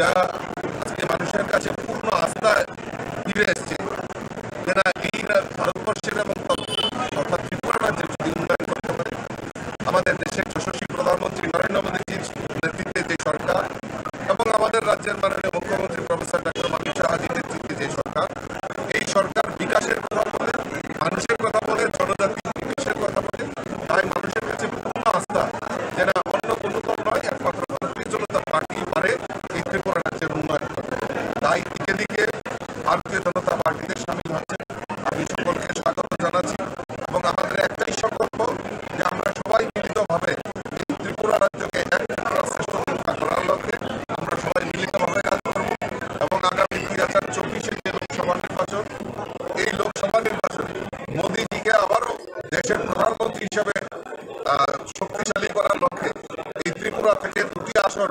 যা আজকে মানুষের কাছে পূর্ণ আস্থা ফিরে এসছে যে না এই ভারতবর্ষের এবং অর্থাৎ ত্রিপুরা রাজ্যের যদি উন্নয়ন করতে পারে আমাদের দেশের যশস্বী প্রধানমন্ত্রী নরেন্দ্র মোদীজির নেতৃত্বে যে সরকার এবং আমাদের রাজ্যের মাননীয় মুখ্যমন্ত্রী প্রফেসর ডক্টর মানিক সাহাজির নেতৃত্বে যে সরকার, এই সরকার বিকাশের কথা বলে, মানুষের কথা বলে, জনজাতির বিকাশের কথা বলে। তাই মানুষের কাছে পূর্ণ আস্থা যে না অন্য কোনো দল নয়, একমাত্র ভারতীয় জনতা পার্টি পারে এই ত্রিপুরা রাজ্যের উন্নয়ন করতে। তাই দিকে দিকে ভারতীয় জনতা পার্টিতে সামিল হচ্ছে। আমি সকলকে স্বাগত জানাচ্ছি এবং আমাদের একটাই সংকল্প যে আমরা সবাই মিলিতভাবে এই ত্রিপুরা রাজ্যকে এক ত্রিপুরার শ্রেষ্ঠ ত্রিপুরা করার লক্ষ্যে আমরা সবাই মিলিতভাবে কাজ করব এবং আগামী 2024-এ যে লোকসভা নির্বাচন, এই লোকসভা নির্বাচনে মোদীজিকে আবারও দেশের প্রধানমন্ত্রী হিসেবে শক্তিশালী করার লক্ষ্যে এই ত্রিপুরা থেকে 2টি আসন